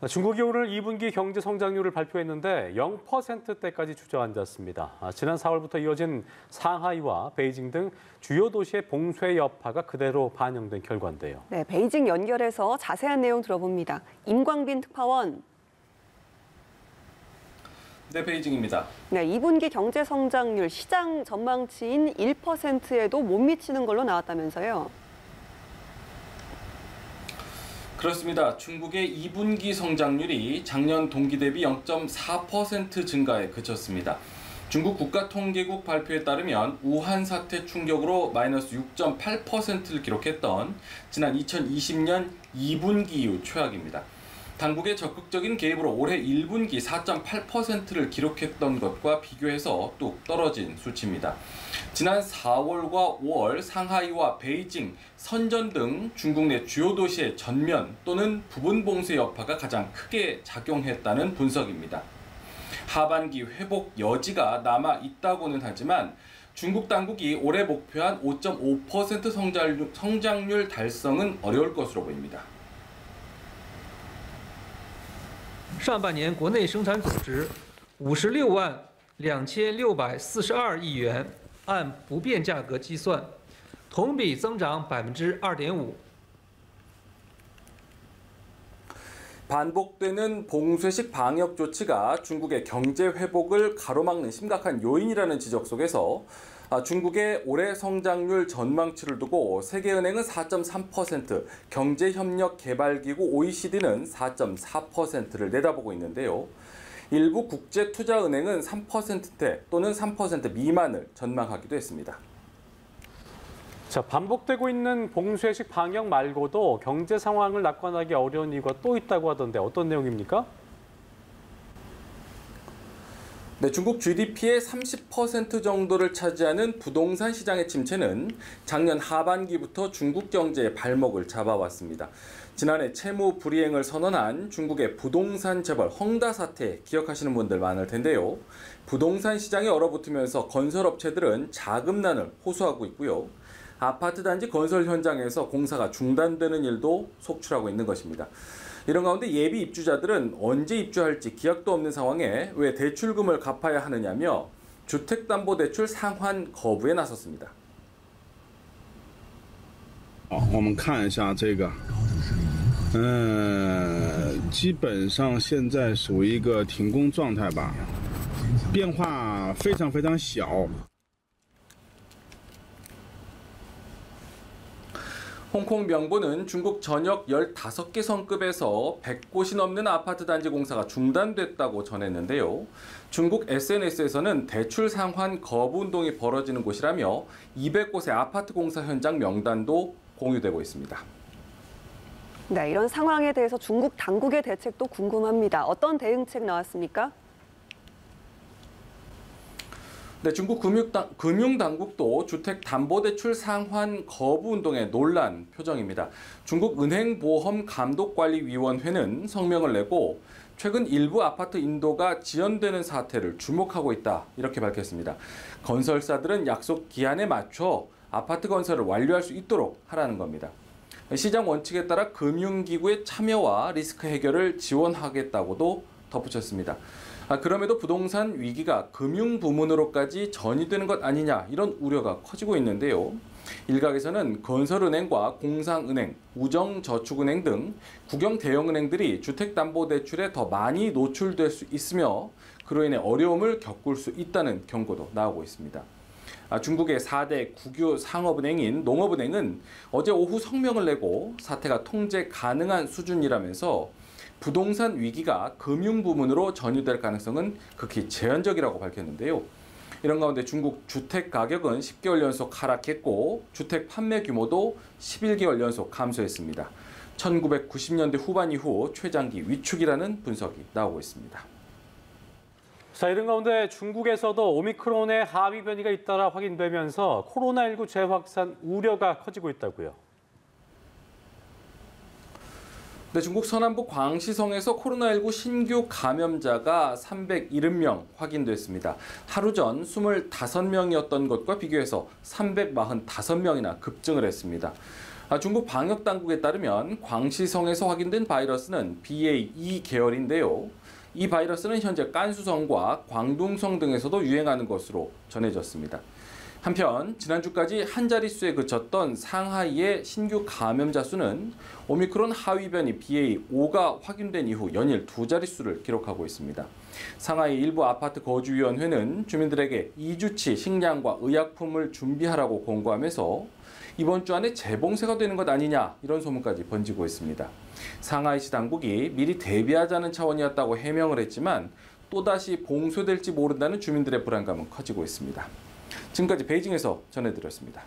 중국이 오늘 2분기 경제 성장률을 발표했는데 0%대까지 주저앉았습니다. 지난 4월부터 이어진 상하이와 베이징 등 주요 도시의 봉쇄 여파가 그대로 반영된 결과인데요. 네, 베이징 연결해서 자세한 내용 들어봅니다. 임광빈 특파원. 네, 베이징입니다. 네, 2분기 경제 성장률 시장 전망치인 1%에도 못 미치는 걸로 나왔다면서요. 그렇습니다. 중국의 2분기 성장률이 작년 동기 대비 0.4% 증가에 그쳤습니다. 중국 국가통계국 발표에 따르면 우한 사태 충격으로 마이너스 6.8%를 기록했던 지난 2020년 2분기 이후 최악입니다. 당국의 적극적인 개입으로 올해 1분기 4.8%를 기록했던 것과 비교해서 뚝 떨어진 수치입니다. 지난 4월과 5월 상하이와 베이징, 선전 등 중국 내 주요 도시의 전면 또는 부분 봉쇄 여파가 가장 크게 작용했다는 분석입니다. 하반기 회복 여지가 남아 있다고는 하지만 중국 당국이 올해 목표한 5.5% 성장률 달성은 어려울 것으로 보입니다. 上半年国内生产总值56万2642亿元，按不变价格计算，同比增长2.5%。 반복되는 봉쇄식 방역 조치가 중국의 경제 회복을 가로막는 심각한 요인이라는 지적 속에서 중국의 올해 성장률 전망치를 두고 세계은행은 4.3%, 경제협력개발기구 OECD는 4.4%를 내다보고 있는데요. 일부 국제투자은행은 3%대 또는 3% 미만을 전망하기도 했습니다. 자, 반복되고 있는 봉쇄식 방역 말고도 경제 상황을 낙관하기 어려운 이유가 또 있다고 하던데 어떤 내용입니까? 네, 중국 GDP의 30% 정도를 차지하는 부동산 시장의 침체는 작년 하반기부터 중국 경제의 발목을 잡아왔습니다. 지난해 채무 불이행을 선언한 중국의 부동산 재벌 헝다 사태 기억하시는 분들 많을 텐데요. 부동산 시장이 얼어붙으면서 건설업체들은 자금난을 호소하고 있고요. 아파트 단지 건설 현장에서 공사가 중단되는 일도 속출하고 있는 것입니다. 이런 가운데 예비 입주자들은 언제 입주할지 기약도 없는 상황에 왜 대출금을 갚아야 하느냐며 주택담보대출 상환 거부에 나섰습니다. 我们看一下这个，基本上现在属于一个停工状态吧，变化非常小。 홍콩 명보는 중국 전역 15개 성급에서 100곳이 넘는 아파트 단지 공사가 중단됐다고 전했는데요. 중국 SNS에서는 대출 상환 거부 운동이 벌어지는 곳이라며 200곳의 아파트 공사 현장 명단도 공유되고 있습니다. 네, 이런 상황에 대해서 중국 당국의 대책도 궁금합니다. 어떤 대응책 나왔습니까? 네, 중국 금융당국도 주택담보대출 상환 거부 운동에 놀란 표정입니다. 중국 은행보험감독관리위원회는 성명을 내고 최근 일부 아파트 인도가 지연되는 사태를 주목하고 있다 이렇게 밝혔습니다. 건설사들은 약속 기한에 맞춰 아파트 건설을 완료할 수 있도록 하라는 겁니다. 시장 원칙에 따라 금융기구의 참여와 리스크 해결을 지원하겠다고도 덧붙였습니다. 그럼에도 부동산 위기가 금융 부문으로까지 전이되는 것 아니냐 이런 우려가 커지고 있는데요. 일각에서는 건설은행과 공상은행, 우정저축은행 등 국영 대형은행들이 주택담보대출에 더 많이 노출될 수 있으며 그로 인해 어려움을 겪을 수 있다는 경고도 나오고 있습니다. 중국의 4대 국유 상업은행인 농업은행은 어제 오후 성명을 내고 사태가 통제 가능한 수준이라면서 부동산 위기가 금융 부문으로 전이될 가능성은 극히 제한적이라고 밝혔는데요. 이런 가운데 중국 주택 가격은 10개월 연속 하락했고 주택 판매 규모도 11개월 연속 감소했습니다. 1990년대 후반 이후 최장기 위축이라는 분석이 나오고 있습니다. 자, 이런 가운데 중국에서도 오미크론의 하위 변이가 잇따라 확인되면서 코로나19 재확산 우려가 커지고 있다고요. 네, 중국 서남부 광시성에서 코로나19 신규 감염자가 370명 확인됐습니다. 하루 전 25명이었던 것과 비교해서 345명이나 급증을 했습니다. 중국 방역 당국에 따르면 광시성에서 확인된 바이러스는 BA.2 계열인데요. 이 바이러스는 현재 깐수성과 광둥성 등에서도 유행하는 것으로 전해졌습니다. 한편 지난주까지 한 자릿수에 그쳤던 상하이의 신규 감염자 수는 오미크론 하위 변이 BA.5가 확인된 이후 연일 두 자릿수를 기록하고 있습니다. 상하이 일부 아파트 거주위원회는 주민들에게 2주치 식량과 의약품을 준비하라고 공고하면서 이번 주 안에 재봉쇄가 되는 것 아니냐 이런 소문까지 번지고 있습니다. 상하이시 당국이 미리 대비하자는 차원이었다고 해명을 했지만 또다시 봉쇄될지 모른다는 주민들의 불안감은 커지고 있습니다. 지금까지 베이징에서 전해드렸습니다.